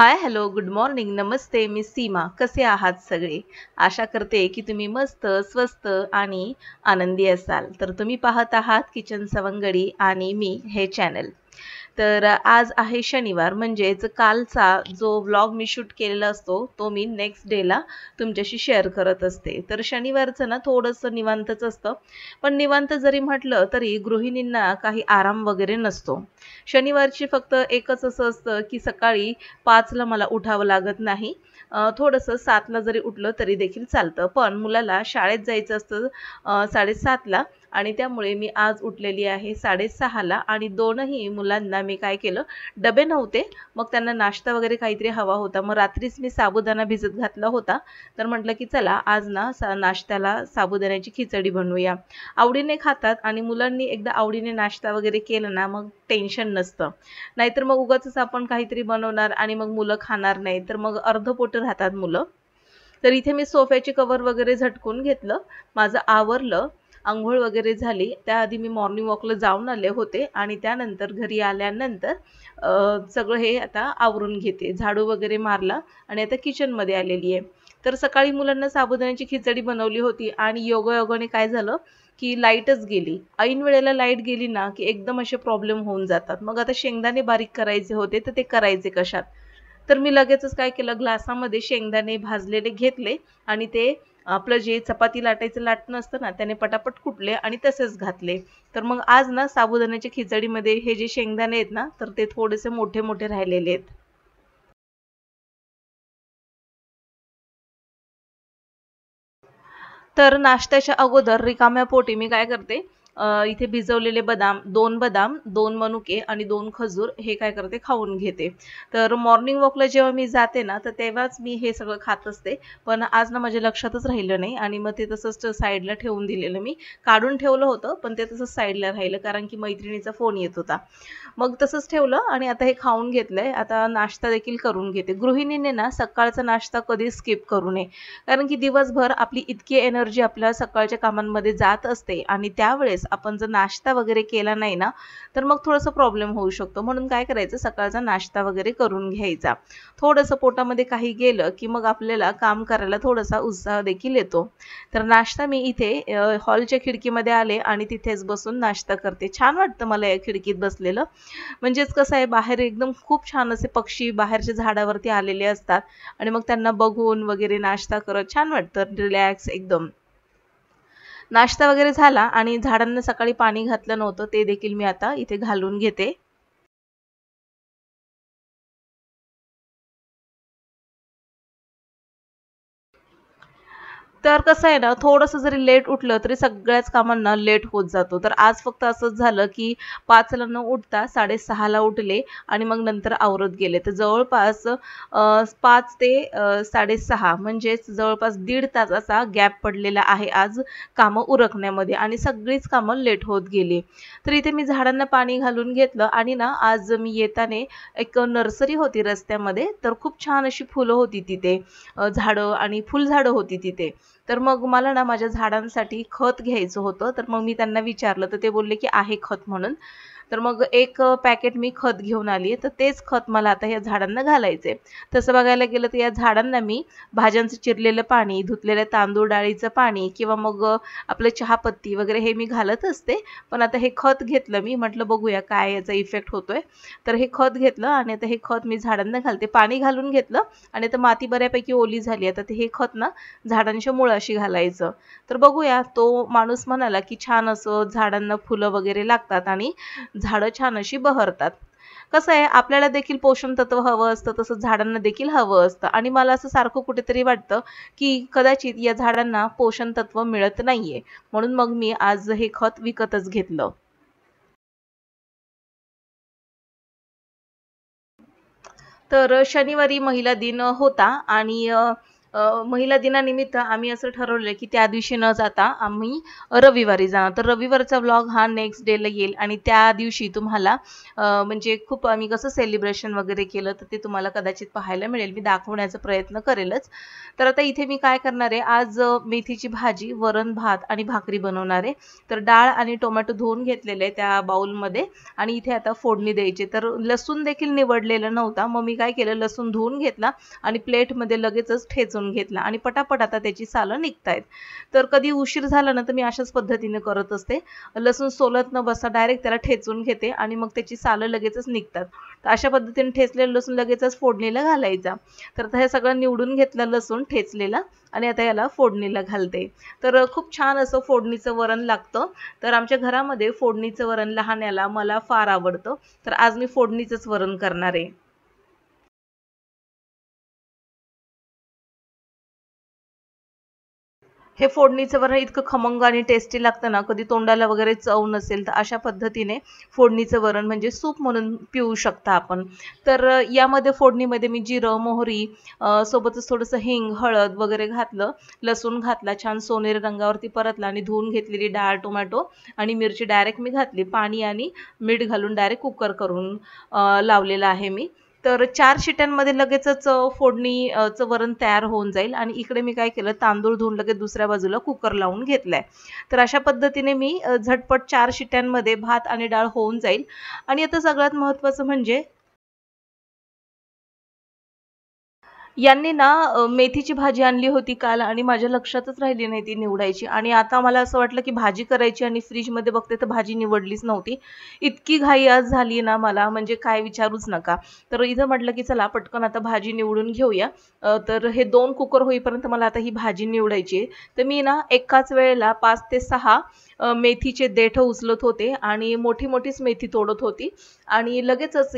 हाय, hello, good morning, नमस्ते. मी सीमा. कसे आहात सगळे? आशा करते की तुम्ही मस्त, स्वस्त आणि आनंदी असाल. तर तुम्ही पाहत आहात किचन सवंगडी आणि मी हे चॅनल. तर आज आहे शनिवार, म्हणजेच कालचा जो व्लॉग मी शूट केलेला असतो तो मी नेक्स्ट डेला तुमच्याशी शेअर करत असते. तर शनिवारचं ना थोडंसं निवांतच असतं, पण निवांत जरी म्हटलं तरी गृहिणींना काही आराम वगैरे नसतो. शनिवारची फक्त एकच असं असतं की सकाळी 5ला मला उठावं लागत नाही. थोडंसं 7ला जरी उठलं तरी देखील चालतं. पण मुलाला शाळेत जायचं असतं 7:30ला आणि त्यामुळे मी आज उठलेली आहे 6:30ला आणि दोनही मुलांना मी काय केलं, डबे नव्हते, मग त्यांना नाश्ता वगैरे काहीतरी हवा होता. मग रात्रीच मी साबुदाणा भिजत घातला होता. तर म्हटलं की चला आज ना नाश्त्याला साबुदाण्याची खिचडी बनवूया. आवडीने खातात आणि मुलांनी एकदा आवडीने नाश्ता वगैरे केला ना मग टेन्शन नसतं. नाहीतर मग उगाचच आपण काहीतरी बनवणार आणि मग मुलं खाणार नाही, तर मग अर्धपोट राहतात मुलं. तर इथे मी सोफ्याची कव्हर वगैरे झटकून घेतलं. माझं आवरलं, अंघोळ वगैरे झाली. त्याआधी मी मॉर्निंग वॉकला जाऊन आले होते आणि त्यानंतर घरी आल्यानंतर सगळं हे आता आवरून घेते. झाडू वगैरे मारला आणि आता किचनमध्ये आलेली आहे. तर सकाळी मुलांना साबुदाण्याची खिचडी बनवली होती आणि योगायोगाने काय झालं, की लाईटच गेली. ऐन वेळेला लाईट गेली ना, की एकदम असे प्रॉब्लेम होऊन जातात. मग आता शेंगदाणे बारीक करायचे होते, तर ते करायचे कशात? तर मी लगेचच काय केलं, ग्लासामध्ये शेंगदाणे भाजलेले घेतले आणि ते आपलं जे चपाती लाटायचं लाटणं असतं ना, त्याने पटापट कुटले आणि तसेच घातले. तर मग आज ना साबुदाण्याच्या खिचडीमध्ये हे जे शेंगदाणे आहेत ना, तर ते थोडेसे मोठे-मोठे राहिलेले आहेत. तर नाश्त्याच्या अगोदर रिकाम्या पोटी मी काय करते, इथे भिजवलेले बदाम, 2 बदाम, 2 मनुके आणि 2 खजूर हे काय करते खाऊन घेते. तर मॉर्निंग वॉकला जेव्हा मी जाते ना, तर तेव्हाच मी हे सगळं खात असते. पण आज ना माझ्या लक्षातच राहिलं नाही आणि मग ते तसंच साईडला ठेवून दिलेलं मी. काढून ठेवलं होतं, पण ते तसंच साईडला राहिलं कारण की मैत्रिणीचा फोन येत होता. मग तसंच ठेवलं आणि आता हे खाऊन घेतलंय. आता नाश्ता देखील करून घेते. गृहिणीने ना सकाळचा नाश्ता कधी स्किप करू नये. कारण की दिवसभर आपली इतकी एनर्जी आपल्या सकाळच्या कामांमध्ये जात असते आणि त्यावेळेस आपण जर नाश्ता वगैरे केला नाही ना, तर मग थोडंसं प्रॉब्लेम होऊ शकतो. म्हणून काय करायचं, सकाळचा नाश्ता वगैरे करून घ्यायचा. थोडंसं पोटामध्ये काही गेलं, की मग आपल्याला काम करायला थोडासा उत्साह देखील येतो. तर नाश्ता मी इथे हॉलच्या खिडकीमध्ये आले आणि तिथेच बसून नाश्ता करते. छान वाटतं मला या खिडकीत बसलेलं. म्हणजेच कसं आहे, बाहेर एकदम खूप छान असे पक्षी बाहेरच्या झाडावरती आलेले असतात आणि मग त्यांना बघून वगैरे नाश्ता करत छान वाटतं, रिलॅक्स एकदम. नाश्ता वगैरे झाला आणि झाडांना सकाळी पाणी घातलं नव्हतं, ते देखील मी आता इथे घालून घेते. तर कसं आहे ना, थोडंसं जरी लेट उठलं तरी सगळ्याच कामांना लेट होत जातो. तर आज फक्त असंच झालं, की 5ला न उठता 6:30ला उठले आणि मग नंतर आवरत गेले. तर जवळपास 5 ते 6:30 म्हणजेच जवळपास दीड तासाचा गॅप पडलेला आहे आज कामं उरकण्यामध्ये आणि सगळीच कामं लेट होत गेली. तर इथे मी झाडांना पाणी घालून घेतलं आणि ना आज मी येताना एक नर्सरी होती रस्त्यामध्ये, तर खूप छान अशी फुलं होती तिथे. झाडं आणि फुलझाडं होती तिथे. तर मग मला ना माझ्या झाडांसाठी खत घ्यायचं होतं. तर मग मी त्यांना विचारलं, तर ते बोलले, की आहे खत म्हणून. तर मग एक पॅकेट मी खत घेऊन आली. तर तेच खत मला आता या झाडांना घालायचंय. तसं बघायला गेलं तर या झाडांना मी भाज्यांचं चिरलेलं पाणी, धुतलेल्या तांदूळ डाळीचं पाणी किंवा मग आपलं चहापत्ती वगैरे हे मी घालत असते. पण आता हे खत घेतलं मी. म्हटलं बघूया काय याचा इफेक्ट होतोय. तर हे खत घेतलं आणि आता हे खत मी झाडांना घालते. पाणी घालून घेतलं आणि आता माती बऱ्यापैकी ओली झाली. आता ते हे खत ना झाडांच्या मुळाशी घालायचं. तर बघूया, तो माणूस म्हणाला, की छान असं झाडांना फुलं वगैरे लागतात आणि झाडं छान अशी बहरतात. कसं आहे, आपल्याला देखील पोषण तत्व हवं असतं, तसंच झाडांना देखील हवं असतं आणि मला असं सारखं कुठेतरी वाटतं, की कदाचित या झाडांना पोषण तत्व मिळत नाहीये. म्हणून मग मी आज हे खत विकतच घेतलं. तर शनिवारी महिला दिन होता आणि महिला दिनानिमित्त आम्ही असं ठरवलं की त्या दिवशी न जाता आम्ही रविवारी जाणार. तर रविवारचा व्लॉग हा नेक्स्ट डेला येईल आणि त्या दिवशी तुम्हाला म्हणजे खूप आम्ही कसं सेलिब्रेशन वगैरे केलं तर ते तुम्हाला कदाचित पाहायला मिळेल. मी दाखवण्याचा प्रयत्न करेलच. तर आता इथे मी काय करणार आहे, आज मेथीची भाजी, वरण भात आणि भाकरी बनवणार आहे. तर डाळ आणि टोमॅटो धुवून घेतलेले त्या बाउलमध्ये आणि इथे आता फोडणी द्यायची. तर लसूण देखील निवडलेला नव्हता, मग मी काय केलं, लसूण धुवून घेतला आणि प्लेटमध्ये लगेचच ठेचून घेतला आणि पटापट आता त्याची सालं निघतायत. तर कधी उशीर झाला ना तर मी अशाच पद्धतीने करत असते. लसूण सोलत न बसता डायरेक्ट त्याला ठेचून घेते आणि मग त्याची सालं लगेचच निघतात. तर अशा पद्धतीने ठेचलेलं लसूण लगेचच फोडणीला घालायचा. तर हे सगळं निवडून घेतलं लसूण ठेचलेला आणि आता याला फोडणीला घालते. तर खूप छान असं फोडणीचं वरण लागतं. तर आमच्या घरामध्ये फोडणीचं वरण लहान्याला मला फार आवडतं. तर आज मी फोडणीचंच वरण करणार आहे. हे फोडणीचं वरण इतकं खमंग आणि टेस्टी लागतं ना, कधी तोंडाला वगैरे चव नसेल तर अशा पद्धतीने फोडणीचं वरण म्हणजे सूप म्हणून पिऊ शकता आपण. तर यामध्ये फोडणीमध्ये मी जिरं, मोहरी सोबतच थोडंसं हिंग, हळद वगैरे घातलं, लसूण घातला, छान सोनेरी रंगावरती परतला आणि धुवून घेतलेली डाळ, टोमॅटो आणि मिरची डायरेक्ट मी घातली. पाणी आणि मीठ घालून डायरेक्ट कुकर करून लावलेलं आहे मी. तर 4 शिट्यांमध्ये लगेचच फोडणीचं वरण तयार होऊन जाईल आणि इकडे मी काय केलं, तांदूळ धुवून लगेच दुसऱ्या बाजूला कुकर लावून घेतलाय. तर अशा पद्धतीने मी झटपट 4 शिट्यांमध्ये भात आणि डाळ होऊन जाईल. आणि आता सगळ्यात महत्त्वाचं म्हणजे यांनी ना मेथीची भाजी आणली होती काल आणि माझ्या लक्षातच राहिली नाही ती निवडायची आणि आता मला असं वाटलं की भाजी करायची आणि फ्रीजमध्ये बघते तर भाजी निवडलीच नव्हती. इतकी घाई आज झाली ना मला, म्हणजे काय विचारूच नका. तर इथं म्हटलं की चला पटकन आता भाजी निवडून घेऊया. तर हे 2 कुकर होईपर्यंत मला आता ही भाजी निवडायची आहे. तर मी ना एकाच वेळेला 5 ते 6 मेथीचे देठ उचलत होते आणि मोठी मोठीच मेथी तोडत होती आणि लगेचच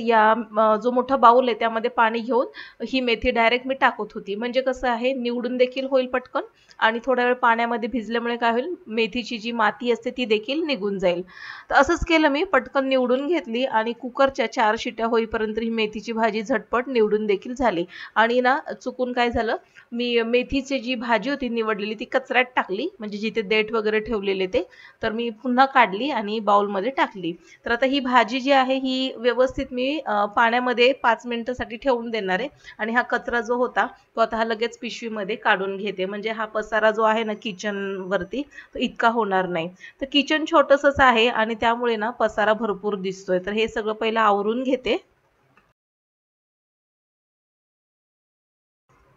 जो मोठा बाउल आहे त्यामध्ये पाणी घेऊन ही मेथी डायरेक्ट मी टाकत होती. म्हणजे कसं आहे, निवडून देखील होईल पटकन आणि थोड्या वेळ पाण्यामध्ये भिजल्यामुळे काय होईल, मेथीची जी माती असते ती देखील निघून जाईल. तर असंच केलं मी, पटकन निवडून घेतली आणि कुकरच्या 4 शिट्या होईपर्यंत ही मेथीची भाजी झटपट निवडून देखील झाली. आणि ना चुकून काय झालं, मी मेथीची जी भाजी होती निवडलेली ती कचऱ्यात टाकली, म्हणजे जिथे देठ वगैरे ठेवलेले ते. तर मी पुन्हा काढली आणि बाउलमध्ये टाकली. तर आता ही भाजी जी आहे ही व्यवस्थित मी पाण्यामध्ये 5 मिनिटासाठी ठेवून देणार आहे. आणि हा कचरा जो होता तो आता हा लगेच पिशवीमध्ये काढून घेते, म्हणजे हा पसारा जो आहे ना किचन वरती तो इतका होणार नाही. तर किचन छोटंसंच आहे आणि त्यामुळे ना पसारा भरपूर दिसतोय. तर हे सगळं पहिलं आवरून घेते.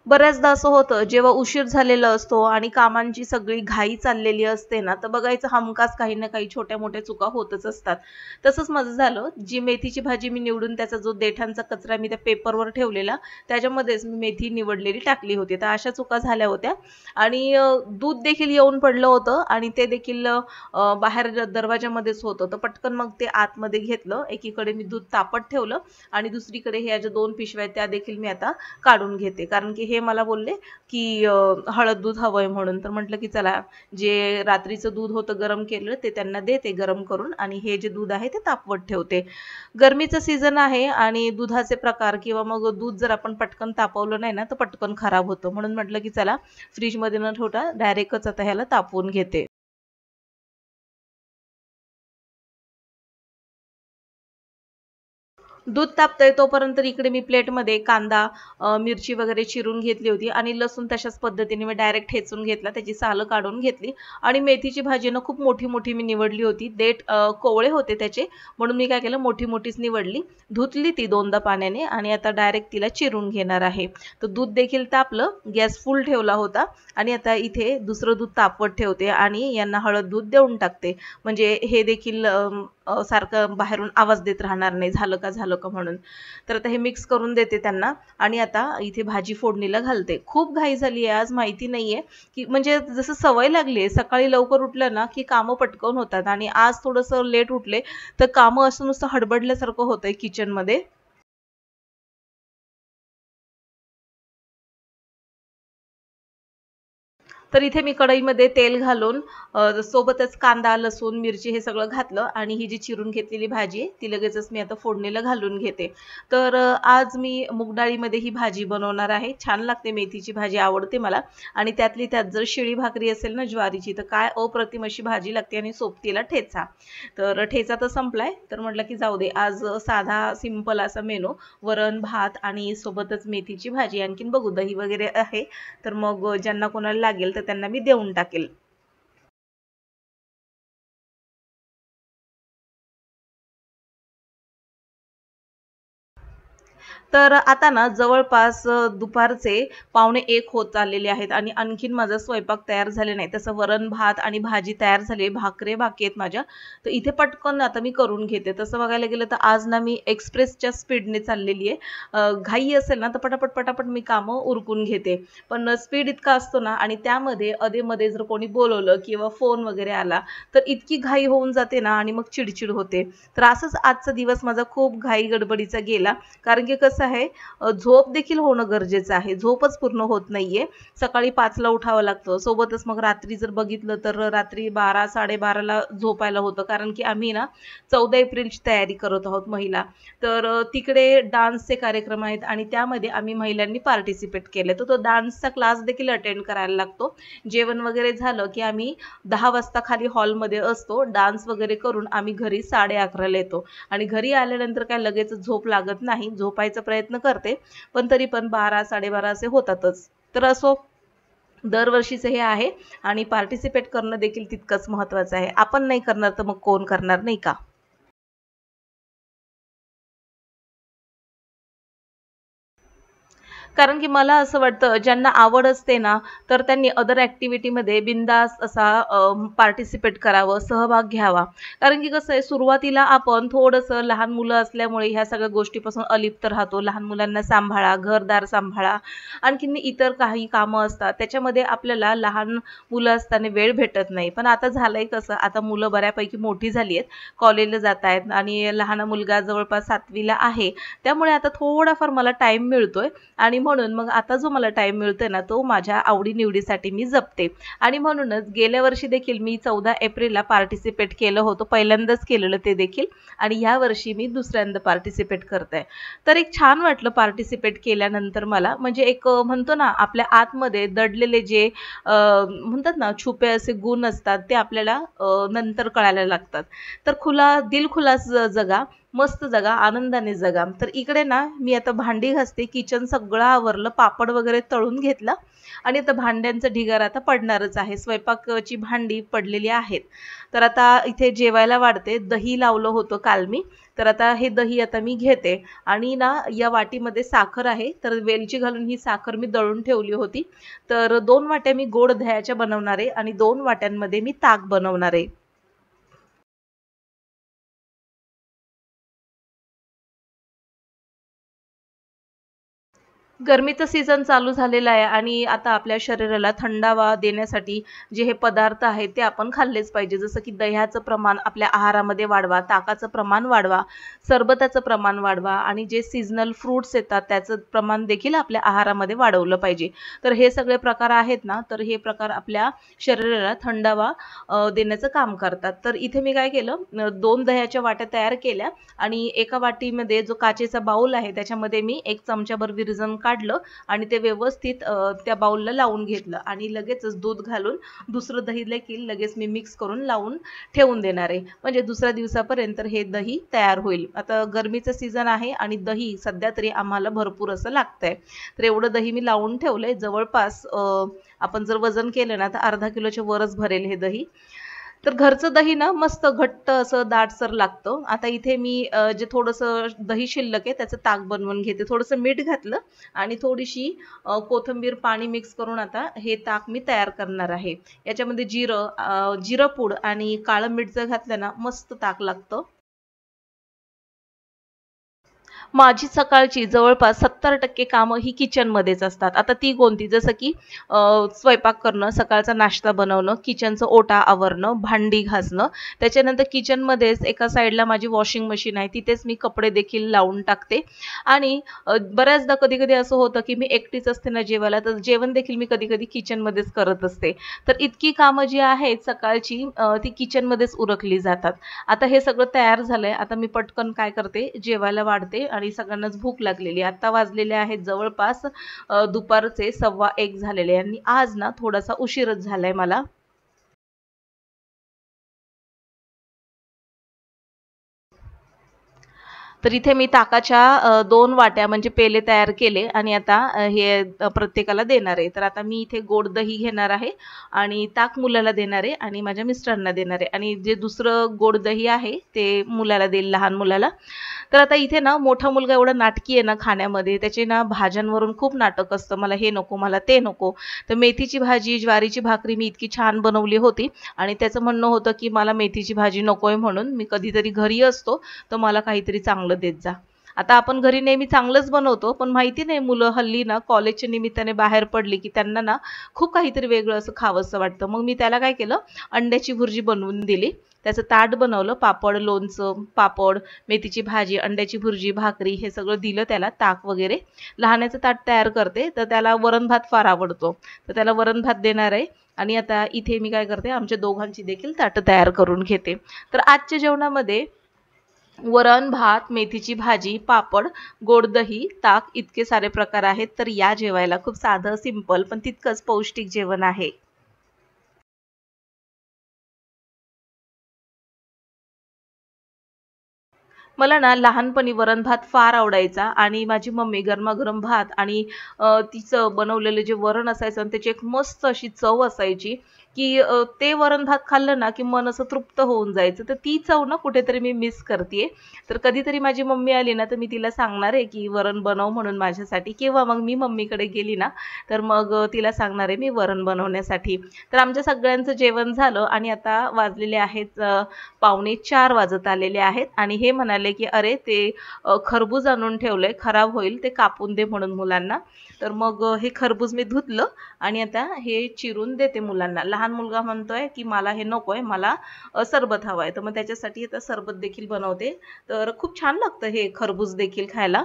बऱ्याचदा असं होतं जेव्हा उशीर झालेला असतो आणि कामांची सगळी घाई चाललेली असते ना, तर बघायचं हमखास काही ना काही छोट्या मोठ्या चुका होतच असतात. तसंच माझं झालं, जी मेथीची भाजी मी निवडून त्याचा जो देठांचा कचरा मी त्या पेपरवर ठेवलेला त्याच्यामध्येच मी मेथी निवडलेली टाकली होती. तर अशा चुका झाल्या होत्या. आणि दूध देखील येऊन पडलं होतं आणि ते देखील बाहेर दरवाजामध्येच होतं. तर पटकन मग ते आतमध्ये घेतलं. एकीकडे मी दूध तापत ठेवलं आणि दुसरीकडे ह्या ज्या 2 पिशव्या आहेत त्या देखील मी आता काढून घेते. कारण की हे मला बोलले की हळद दूध हवंय म्हणून. तर म्हटलं की चला, जे रात्रीचं दूध होतं गरम केलेलं ते त्यांना देते गरम करून आणि हे जे दूध आहे ते तापवत ठेवते. गरमीचं सीझन आहे आणि दुधाचे प्रकार किंवा मग दूध जर आपण पटकन तापवलं नाही ना तर पटकन खराब होतं. म्हणून म्हटलं की चला, फ्रीजमध्ये न ठेवता डायरेक्टच आता ह्याला तापवून घेते. दूध तापतंय तोपर्यंत इकडे मी प्लेटमध्ये कांदा, मिरची वगैरे चिरून घेतली होती आणि लसूण तशाच पद्धतीने मी डायरेक्ट ठेचून घेतला. त्याची सालं काढून घेतली आणि मेथीची भाजी ना खूप मोठी-मोठी मी निवडली होती. देठ कोवळे होते त्याचे, म्हणून मी काय केलं, मोठी-मोठीच निवडली. धुतली ती 2दा पाण्याने आणि आता डायरेक्ट तिला चिरून घेणार आहे. तर दूध देखील तापलं, गॅस फुल ठेवला होता आणि आता इथे दुसरं दूध तापवत ठेवते आणि यांना हळद दूध देऊन टाकते. म्हणजे हे देखील सारखं बाहेरून आवाज देत राहणार नाही, झालं का झालं का म्हणून. तर आता हे मिक्स करून देते त्यांना आणि आता इथे भाजी फोडणीला घालते. खूप घाई झाली आहे आज, माहिती नाहीये की म्हणजे जसं सवय लागली आहे सकाळी लवकर उठलं ना की कामं पटकन होतात आणि आज थोडंसं लेट उठले तर कामं असं नुसतं हडबडल्यासारखं होतंय किचनमध्ये. तर इथे मी कढईमध्ये तेल घालून सोबतच कांदा, लसूण, मिरची हे सगळं घातलं आणि ही जी चिरून घेतलेली भाजी आहे ती लगेचच मी आता फोडणीला घालून घेते. तर आज मी मूग डाळीमध्ये ही भाजी बनवणार आहे. छान लागते, मेथीची भाजी आवडते मला आणि त्यातली त्यात जर शिळी भाकरी असेल ना ज्वारीची तर काय अप्रतिम अशी भाजी लागते आणि सोबतीला ठेचा. तर ठेचा तर संपलाय तर म्हटलं की जाऊ दे, आज साधा सिंपल असा मेनू, वरण भात आणि सोबतच मेथीची भाजी. आणखीन बघू दही वगैरे आहे तर मग ज्यांना कोणाला लागेल तर त्यांना मी देऊन टाकेल. तर आता ना जवळपास दुपारचे 12:45 होत चाललेले आहेत आणि आणखीन माझा स्वयंपाक तयार झाले नाही. तसं वरण भात आणि भाजी तयार झाली, भाकरी बाकी आहेत माझ्या. तर इथे पटकन आता मी करून घेते. तसं बघायला गेलं तर आज ना मी एक्सप्रेसच्या स्पीडने चाललेली आहे. घाई असेल ना तर पटापट पटापट मी कामं उरकून घेते. पण स्पीड इतका असतो ना आणि त्यामध्ये अधेमध्ये जर कोणी बोलवलं किंवा फोन वगैरे आला तर इतकी घाई होऊन जाते ना आणि मग चिडचिड होते. तर असंच आजचा दिवस माझा खूप घाई गडबडीचा गेला. कारण की कसं आहे, झोप देखील होणं गरजेचं आहे. झोपच पूर्ण होत नाहीये. सकाळी 5ला उठावं लागतं. सोबतच मग रात्री जर बघितलं तर रात्री 12 12:30ला झोपायला होतं. कारण की आम्ही ना 14 एप्रिलची तयारी करत आहोत महिला. तर तिकडे डान्सचे कार्यक्रम आहेत आणि त्यामध्ये आम्ही महिलांनी पार्टिसिपेट केले. तर तो डान्सचा क्लास देखील अटेंड करायला लागतो. जेवण वगैरे झालं की आम्ही 10 वाजता खाली हॉलमध्ये असतो. डान्स वगैरे करून आम्ही घरी 11:30ला येतो आणि घरी आल्यानंतर काय लगेच झोप लागत नाही. झोपायचा प्रयत्न करते, पण तरी पण 12 12:30 असे होतातच. तर असो, दरवर्षीचं हे आहे आणि पार्टिसिपेट करणं देखील तितकंच महत्त्वाचं आहे. आपण नाही करणार तर मग कोण करणार, नाही का? कारण की मला असं वाटतं ज्यांना आवड असते ना, तर त्यांनी अदर ॲक्टिव्हिटीमध्ये बिनधास्त असा पार्टिसिपेट करावं, सहभाग घ्यावा. कारण की कसं आहे, सुरुवातीला आपण थोडंसं लहान मुलं असल्यामुळे ह्या सगळ्या गोष्टीपासून अलिप्त राहतो. लहान मुलांना सांभाळा, घरदार सांभाळा, आणखीन इतर काही कामं असतात. त्याच्यामध्ये आपल्याला लहान मुलं असताना वेळ भेटत नाही. पण आता झालंय कसं, आता मुलं बऱ्यापैकी मोठी झाली आहेत, कॉलेजला जात आहेत आणि लहान मुलगा जवळपास 7वीला आहे. त्यामुळे आता थोडाफार मला टाईम मिळतोय आणि म्हणून मग आता जो मला टाईम मिळतोय ना, तो माझ्या आवडी-निवडीसाठी मी जपते. आणि म्हणूनच गेल्या वर्षी देखील मी 14 एप्रिलला पार्टिसिपेट केलं होतं. पहिल्यांदाच केलेलं ते देखील आणि यावर्षी मी दुसऱ्यांदा पार्टिसिपेट करते. तर एक छान वाटलं पार्टिसिपेट केल्यानंतर मला. म्हणजे एक म्हणतो ना, आपल्या आतमध्ये दडलेले जे म्हणतात ना, छुपे असे गुण असतात, ते आपल्याला नंतर कळायला लागतात. तर दिलखुलास जगा, मस्त जगा, आनंदाने जगा. तर इकडे ना मी आता भांडी घासते, किचन सगळं आवरलं, पापड वगैरे तळून घेतला आणि आता भांड्यांचा ढिगारा आता पडणारच आहे. स्वयंपाकाची भांडी पडलेली आहेत. तर आता इथे जेवायला वाढते. दही लावलं होतं काल मी. तर आता हे दही आता मी घेते आणि ना या वाटीमध्ये साखर आहे. तर वेलची घालून ही साखर मी दळून ठेवली होती. तर 2 वाट्या मी गोड दह्याच्या बनवणार आहे आणि 2 वाट्यांमध्ये मी ताक बनवणार आहे. गरमीचं सीझन चालू झालेलं आहे आणि आता आपल्या शरीराला थंडावा देण्यासाठी जे हे पदार्थ आहेत ते आपण खाल्लेच पाहिजे. जसं की दह्याचं प्रमाण आपल्या आहारामध्ये वाढवा, ताकाचं प्रमाण वाढवा, सरबताचं प्रमाण वाढवा आणि जे सीझनल फ्रुट्स येतात त्याचं प्रमाण देखील आपल्या आहारामध्ये वाढवलं पाहिजे. तर हे सगळे प्रकार आहेत ना, तर हे प्रकार आपल्या शरीराला थंडावा देण्याचं काम करतात. तर इथे मी काय केलं, 2 दह्याच्या वाट्या तयार केल्या आणि एका वाटीमध्ये जो काचेचा बाउल आहे त्याच्यामध्ये मी 1 चमचाभर विरजण काढलं आणि ते व्यवस्थित त्या बाउलला लावून घेतलं आणि लगेचच दूध घालून दुसरं दही देखील लगेच मी मिक्स करून लावून ठेवून देणार आहे. म्हणजे दुसऱ्या दिवसापर्यंत हे दही तयार होईल. आता गरमीचं सीझन आहे आणि दही सध्या तरी आम्हाला भरपूर असं लागतंय. तर एवढं दही मी लावून ठेवलंय. जवळपास आपण जर वजन केलं ना तर अर्धा किलोच्या वरच भरेल हे दही. तर घरचं दही ना मस्त घट्ट असं दाटसर लागतं. आता इथे मी जे थोडंसं दही शिल्लक आहे त्याचं ताक बनवून घेते. थोडंसं मीठ घातलं आणि थोडीशी कोथिंबीर, पाणी मिक्स करून आता हे ताक मी तयार करणार आहे. याच्यामध्ये जिरं पूड आणि काळं मीठ जर घातलं ना मस्त ताक लागतं. माझी सकाळची जवळपास 70% कामं ही किचनमध्येच असतात. आता ती कोणती? जसं की स्वयंपाक करणं, सकाळचा नाश्ता बनवणं, किचनचं ओटा आवरणं, भांडी घासणं. त्याच्यानंतर किचनमध्येच एका साईडला माझी वॉशिंग मशीन आहे, तिथेच मी कपडे देखील लावून टाकते. आणि बऱ्याचदा कधी-कधी असं होतं की मी एकटीच असते ना जेवायला, तर जेवण देखील मी कधी-कधी किचनमध्येच करत असते. तर इतकी कामं जी आहेत सकाळची ती किचनमध्येच उरकली जातात. आता हे सगळं तयार झालंय. आता मी पटकन काय करते, जेवायला वाढते आणि सगळ्यांनाच भूक लागलेली आहे. आता वाजलेले आहेत जवळपास दुपारचे 1:15 झालेले आहे आणि आज ना थोडासा उशीरच झालाय मला. तर इथे मी ताकाच्या 2 वाट्या म्हणजे पेले तयार केले आणि आता हे प्रत्येकाला देणार आहे. तर आता मी इथे गोड दही घेणार आहे आणि ताक मुलाला देणार आहे आणि माझ्या मिस्टरांना देणार आहे आणि जे दुसरं गोड दही आहे ते मुलाला देईल, लहान मुलाला. तर आता इथे ना मोठा मुलगा एवढा नाटकी आहे ना खाण्यामध्ये, त्याचे ना भाज्यांवरून खूप नाटक असतं. मला हे नको, मला ते नको. तर मेथीची भाजी, ज्वारीची भाकरी मी इतकी छान बनवली होती आणि त्याचं म्हणणं होतं की मला मेथीची भाजी नकोय म्हणून. मी कधीतरी घरी असतो तर मला काहीतरी चांगलं देत जा. आता आपण घरी नेहमी चांगलंच बनवतो, पण माहिती नाही मुलं हल्ली ना कॉलेजच्या निमित्ताने बाहेर पडली की त्यांना ना खूप काहीतरी वेगळं असं खावंसं वाटतं. मग मी त्याला काय केलं, अंड्याची भुर्जी बनवून दिली. त्याचं ताट बनवलं, पापड, लोणचं, पापड, मेथीची भाजी, अंड्याची भुर्जी, भाकरी हे सगळं दिलं त्याला, ताक वगैरे. लहानाचं ताट तयार करते, तर त्याला वरण भात फार आवडतो. तर त्याला वरण भात देणार आहे. आणि आता इथे मी काय करते, आमच्या दोघांची देखील ताटं तयार करून घेते. तर आजच्या जेवणामध्ये वरण भात, मेथीची भाजी, पापड, गोड दही, ताक इतके सारे प्रकार आहेत. तर या जेवायला खूप साधं, सिंपल पण तितकंच पौष्टिक जेवण आहे. मला ना लहानपणी वरण भात फार आवडायचा आणि माझी मम्मी गरमागरम भात आणि तिचं बनवलेलं जे वरण असायचं आणि त्याची एक मस्त अशी चव असायची की ते वरण भात खाल्लं ना की मन असं तृप्त होऊन जायचं. तर ती चव ना कुठेतरी मी मिस करते. तर कधीतरी माझी मम्मी आली ना तर मी तिला सांगणार आहे की वरण बनव म्हणून माझ्यासाठी, किंवा मग मी मम्मीकडे गेली ना तर मग तिला सांगणार आहे मी वरण बनवण्यासाठी. तर आमच्या सगळ्यांचं जेवण झालं आणि आता वाजलेले आहेत 3:45 वाजत आलेले आहेत आणि हे म्हणाले की अरे ते खरबूज आणून ठेवलंय, खराब होईल, ते कापून दे म्हणून मुलांना. तर मग हे खरबूज मी धुतलं आणि आता हे चिरून देते मुलांना. लहान मुलगा म्हणतोय की मला हे नकोय, मला सरबत हवंय. तर मग त्याच्यासाठी आता सरबत देखील बनवते. तर खूप छान लागतं हे खरबूज देखील खायला.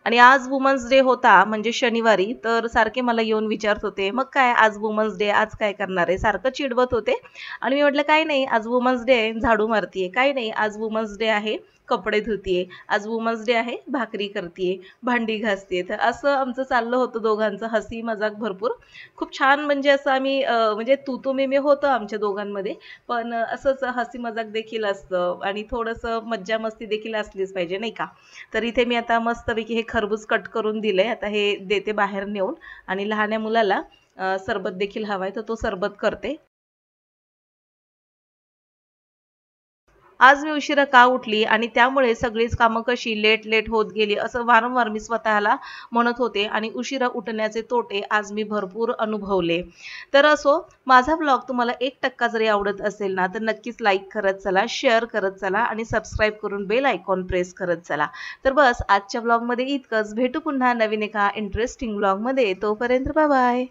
आणि आज वुमन्स डे होता म्हणजे शनिवारी, तर सारखे मला येऊन विचारत होते, "मग काय आज वुमन्स डे, आज काय करणार आहे?" सारखं चिडवत होते आणि मी म्हटलं, "काही नाही, आज वुमन्स डे आहे, झाडू मारतीये. काही नाही, आज वुमन्स डे आहे, कपडे धुतीये. आज वुमन्स डे आहे, भाकरी करतीये, भांडी घासतीये." तर असं आमचं चाललं होतं दोघांचं, हसी मजाक भरपूर. खूप छान म्हणजे असं आम्ही म्हणजे तू-तू मी-मी होतं आमच्या दोघांमध्ये, पण असंच हसी मजाक देखील असतं आणि थोडंसं मज्जा मस्ती देखील असलीच पाहिजे, नाही का? तर इथे मी आता मस्तपैकी हे खरबूज कट करून दिलंय. आता हे देते बाहेर नेऊन आणि लहान्या मुलाला सरबत देखील हवाय, तर तो सरबत करते. आज मी उशिरा का उठली आणि त्यामुळे सगळीच कामं कशी लेट होत गेली असं वारंवार मी स्वतःला म्हणत होते आणि उशिरा उठण्याचे तोटे आज मी भरपूर अनुभवले. तर असो, माझा ब्लॉग तुम्हाला 1% जरी आवडत असेल ना, तर नक्कीच लाईक करत चला, शेअर करत चला आणि सबस्क्राईब करून बेल आयकॉन प्रेस करत चला. तर बस आजच्या ब्लॉगमध्ये इतकंच. भेटू पुन्हा नवीन एका इंटरेस्टिंग ब्लॉगमध्ये. तोपर्यंत बाय बाय.